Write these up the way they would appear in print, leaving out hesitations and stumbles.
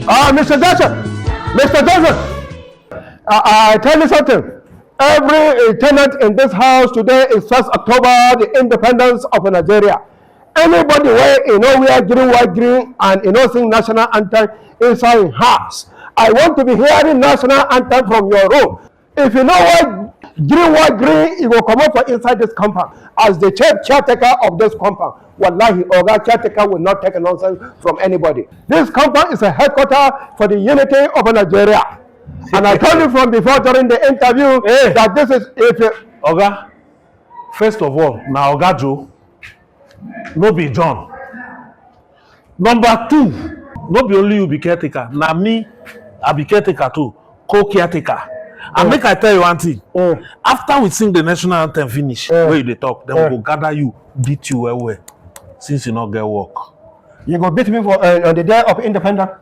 Mr. Johnson, I tell you something. Every tenant in this house today is 1st October, the independence of Nigeria. Anybody where we are green, white, green, and sing national anthem inside house. I want to be hearing national anthem from your room. If you know what green, white, green, it will come up for inside this compound. As the caretaker of this compound, wallahi, OGA caretaker will not take nonsense from anybody. This compound is a headquarters for the unity of Nigeria. And I told you from before during the interview that this is Oga, first of all, now Oga Joe, no be John. Number two, no be only you be caretaker. Now me, I be caretaker too, co-caretaker. And make I tell you one thing. After we sing the national anthem finish, where you talk, then we go gather you, beat you well, since you not get work. You go beat me for on the day of independence?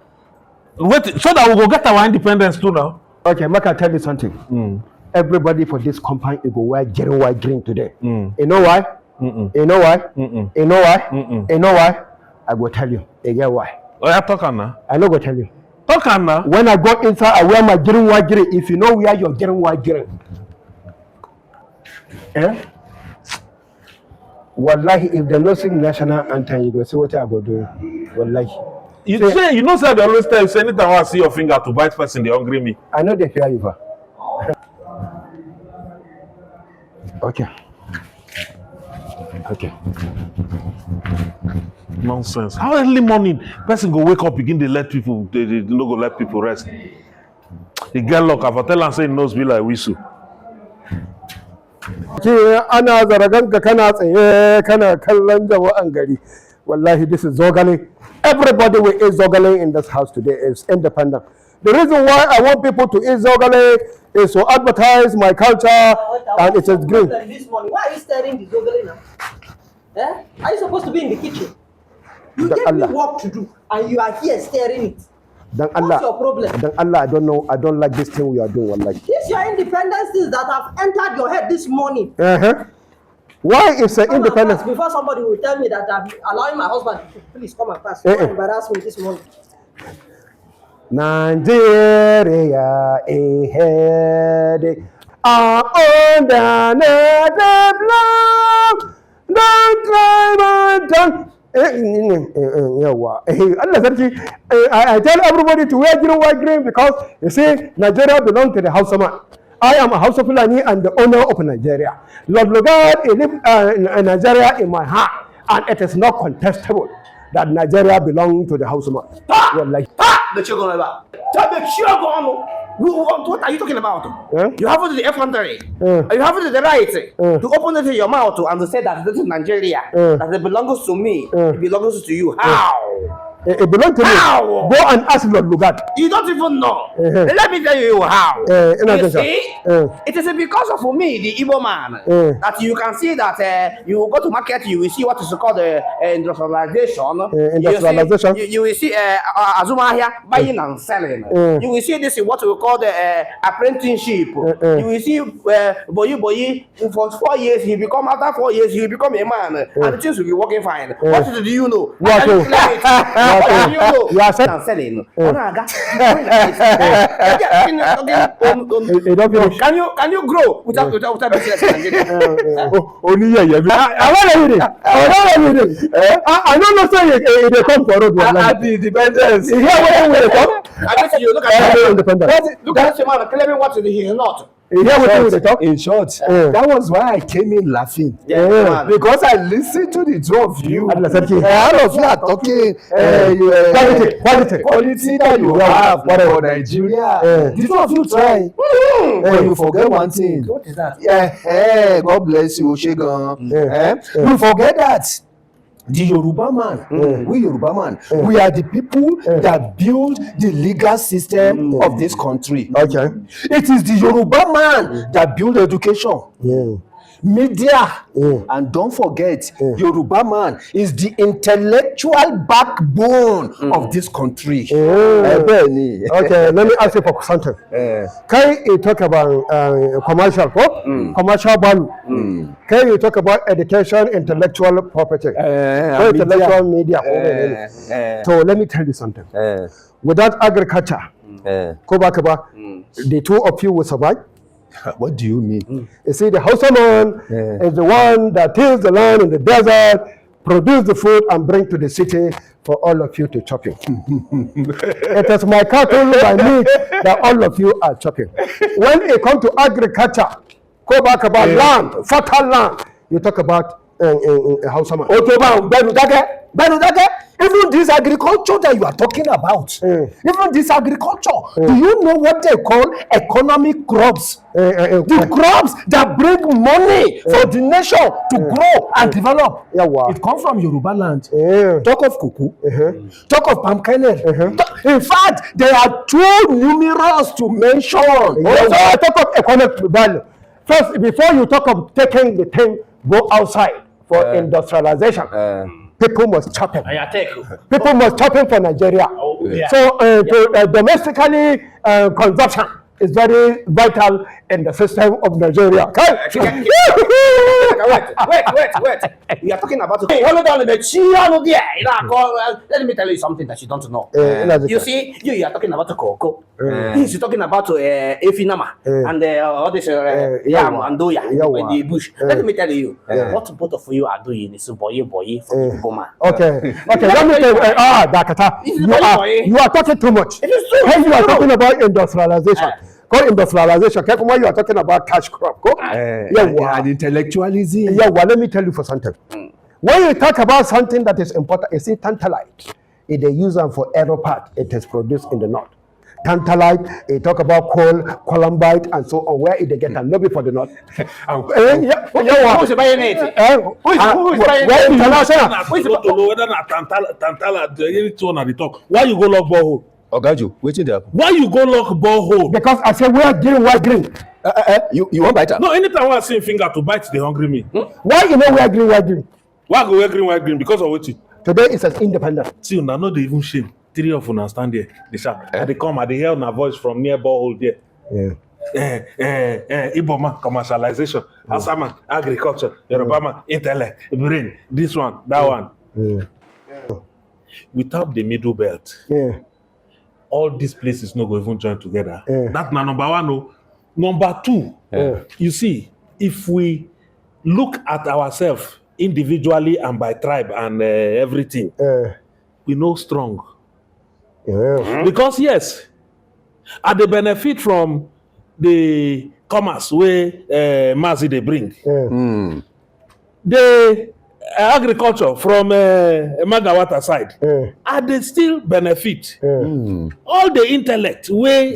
Wait, so that we go get our independence too now. Okay, make I tell you something. Everybody for this compound you go wear green, white, green today. You know why? You know why? You know why? You know why? I go tell you. You get why? Oh, yeah, talk now. I no go tell you. Talk now. When I go inside, I wear my green, white, green. If you know where your green, white, green. Wallahi, if they no sing national anthem, you go see what I go do. Wallahi. You know, sir, they always tell you, say anytime I see your finger to bite person, they hungry me. I know they fear you, for. Okay. Nonsense. How early morning person go wake up, begin to let people, they no go let people rest. He get luck. If I tell him, say he knows be like whistle. Ana zaraganka kana tsaye kana kallon jama'an gari. Wallahi, this is zogale. Everybody will eat zogale in this house today is independent. The reason why I want people to eat zogale is to advertise my culture and it is green. This morning, why are you stirring the zogale now? Are you supposed to be in the kitchen? You gave me work to do and you are here stirring it. What's your problem? Then Allah, I don't know. I don't like this thing we are doing. Wallahi. These your independences that have entered your head this morning. Why is an independence? Before somebody will tell me that I'm allowing my husband to please come and pass. Don't embarrass me this morning. Nigeria ahead. Under the block. Don't climb and down. I tell everybody to wear green, white, green because you see, Nigeria belongs to the Hausa. I am a Hausa Fulani and the owner of Nigeria. Lord Lugard, live in Nigeria in my heart, and it is not contestable that Nigeria belongs to the Hausa. The children about. What are you talking about? You have the effrontery. You have the right to open it in your mouth and say that this is Nigeria, that it belongs to me, it belongs to you. How? It belongs to me. How? Go and ask Lord Lugard. You don't even know. Let me tell you how. You see, it is because of me, the Igbo man, that you can see that you go to market, you will see what is called industrialization. Industrialization. You will see Azuma here buying and selling. You will see this is what we call the apprenticeship. You will see boy for 4 years he become, after 4 years he will become a man, and things will be working fine. What do you know? What you know? You are selling. Can you grow without business in Nigeria? Only I don't know say they come for road. At the independence. Here when we come. I bet you look at look at this man claiming what he is not. In short, that was why I came in laughing. Because I listened to the two of you. All of you are talking quality that you have for Nigeria. The two of you try. But you forget one thing. What is that? God bless you, Shegan. You forget that. The Yoruba man, we Yoruba man, we are the people that build the legal system of this country. Okay. It is the Yoruba man that build education. media, and don't forget, Yoruba man is the intellectual backbone of this country. Okay, let me ask you for something. Can you talk about commercial commercial value? Can you talk about education, intellectual property, intellectual media? So let me tell you something. Without agriculture, the two of you will survive. What do you mean? You see, the Hausaman is the one that tills the land in the desert, produce the food, and bring to the city for all of you to chopping. It is my cattle, my meat that all of you are chopping. When it comes to agriculture, go back about land, fertile land, you talk about Hausaman. Even this agriculture that you are talking about, even this agriculture, do you know what they call economic crops? The crops that bring money for the nation to grow and develop. It comes from Yoruba land. Talk of cocoa, talk of palm kernel. In fact, they are too numerous to mention. I talk of economic value. First, before you talk of taking the thing, go outside for industrialization. People must chop it. People must chop it for Nigeria. So domestically consumption is very vital in the system of Nigeria. Wait. You are talking about let me tell you something that you don't know. You see, you are talking about cocoa. He's talking about efinama and all this yam and doya in the bush. Let me tell you, what both of you are doing is boy for the woman. Okay. Let me tell you, Dakata, you are talking too much. It is true. When you are talking about industrialization, industrialization. When you are talking about cash crop, and intellectualism. Let me tell you for something. When you talk about something that is important, you see tantalite. If they use them for aero part, it is produced in the north. Tantalite, they talk about coal, columbite, and so on. Where they get them? Nobody for the north. Who's buying it? Who's buying it? International. Why you go lock borehole? Ogaju, waiting there. Why you go lock borehole? Because I say where green. You want bite? No, anytime I see finger to bite, they hungry me. Why you know where green? Why go where green? Because of what? Today is as independent. See, now no they even shame. Three of you stand there. They shout. They come and they hear my voice from near borehole there. Iboma commercialization, Asama agriculture, Yorubama intellect, brain, this one, that one. Without the middle belt, all these places no go even join together. That's my number one. No. Number two, you see, if we look at ourselves individually and by tribe and everything, we know strong. Because yes, at the benefit from the commerce where Mazi they bring, the agriculture from Magawata side, and they still benefit. All the intellect where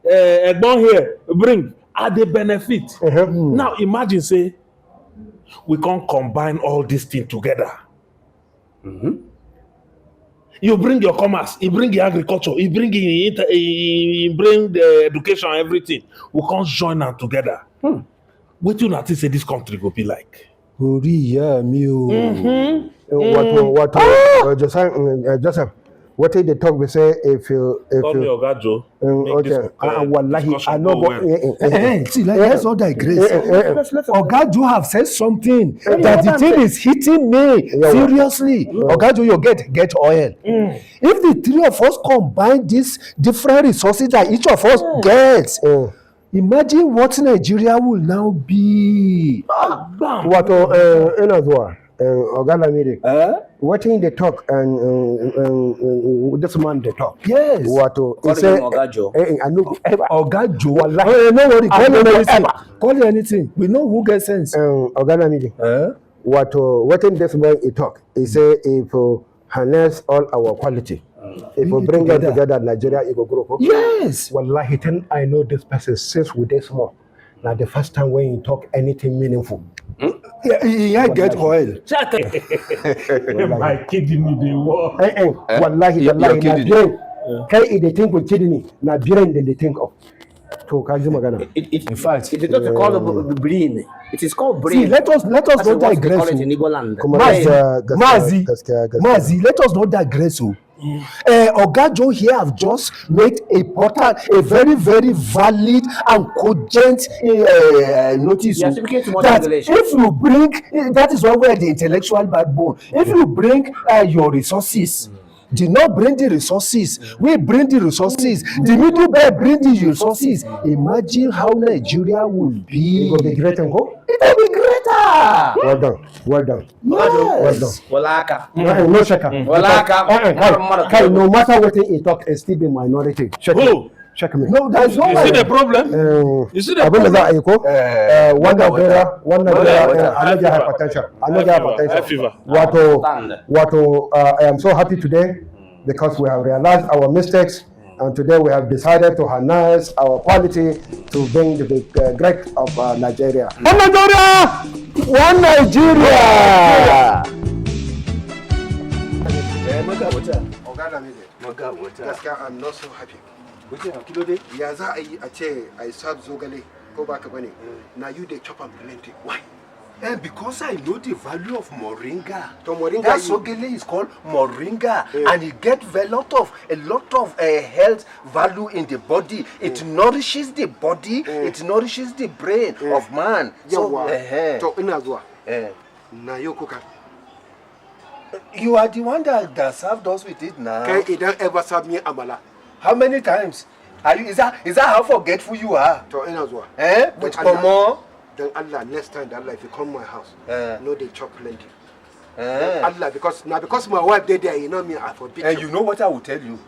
Egbon here bring are the benefit. Now imagine say we can't combine all these things together. You bring your commerce, you bring the agriculture, you bring the education, everything. We can't join them together. What do you not say this country will be like? Joseph, what did they talk? We say if you Call me Ogajo. Wallahi, I know. See, let's all digress. Ogajo have said something that the thing is hitting me seriously. Ogajo, you get oil. If the three of us combine these different resources that each of us gets, imagine what Nigeria will now be. What what in the talk and this man they talk. Yes. What he say? Ogajo. Nobody call him anything. Call him anything. We know who gets sense. What in this man he talk? He say if harness all our quality. If we bring them together, Nigeria it will grow. Yes. Wallahi, then I know this person since we this small. Now the first time when you talk anything meaningful. Yeah, get oil. My kidney they war. Wallahi, wallahi, na brain. Can they think with kidney? Na brain they think of. To kaji magana. In fact, it is not called brain. It is called brain. See, let us not digress. In Igbo land. Mazi, let us not digress. Oga Joe here have just made a very, very valid and cogent notice that if you bring, that is why we are the intellectual backbone. If you bring your resources, do not bring the resources. We bring the resources. The middle belt bring the resources. Imagine how Nigeria will be. It will be great and go. It will be greater. Well done. Well done. Yes. Walaka. No shaka. Walaka. No matter what he talk, is still be minority. Check Who? Check me. No, there's no You way. see the problem? You see the problem? High fever. I am so happy today because we have realized our mistakes, and today we have decided to harness our quality to bring the great of Nigeria. One Nigeria! One Nigeria! Gaskiya I'm not so happy. Ya za a yi a ce I serve zogale ko baka bane. Now you dey chop am plenty. Why? And because I know the value of moringa. So moringa that sogele is called moringa, and it gets a lot of health value in the body. It nourishes the body. It nourishes the brain of man. So ina zuwa. Na yau kuka. You are the one that served us with it now. Kai idan ever serve me amala. How many times? Are you? Is that how forgetful you are? To ina zuwa. But come on. Then Allah, next time that if you come my house, no they chop plenty. Allah, because my wife did there, you know me, I forbid. And you know what I will tell you?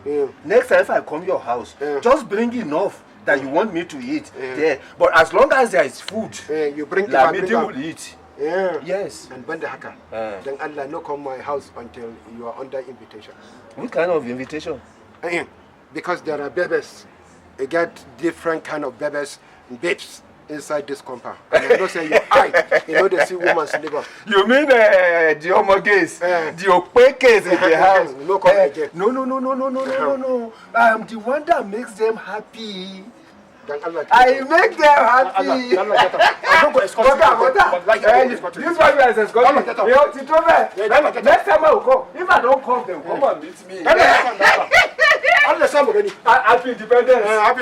Next time if I come your house, just bring enough that you want me to eat. But as long as there is food, you bring the meeting will eat. Yes. And when the haka, then Allah no come my house until you are under invitation. What kind of invitation? Because there are babies. You get different kind of babies and babes inside this compound. And I don't say your eye, they see woman's liver. You mean the homogays, the opekes in the house? No, come again. No. I am the one that makes them happy. I make them happy. I'm not going to escort you. This one is escorting. Next time I will come. If I don't come, they will come and meet me. Happy independence. Happy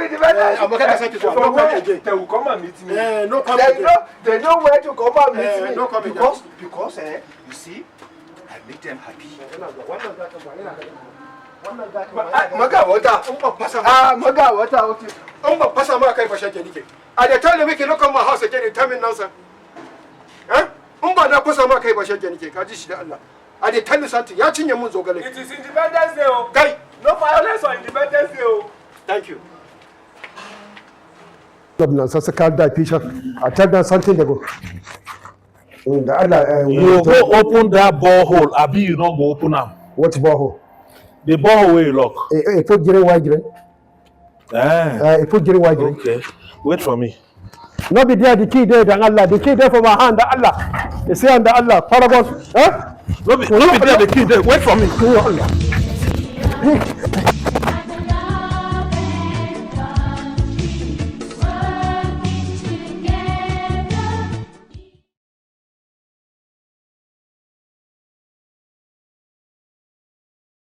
independence. They will come and meet me. No, come they know where to come and meet me. No, come because you see, I make them happy. Maga water. Pasa ma kai fashe nike. A da tell me ke lokan ma house again tell me nonsense. Na pasa ma kai fashe nike ka ji shi da Allah. A da tell me something ya cinye mun zogale. It is Independence Day. Kai, no violence on Independence Day. Thank you. Governor Sassaka da Bishop, I tell them something they go. You go open that borehole, abi you not go open them. What borehole? The borehole where you lock. Put green white green. Put green white green. Okay. Wait for me. No be there the key there than Allah. The key there for my hand, Allah. You say under Allah. Paragon. No be there the key there. Wait for me. Allah.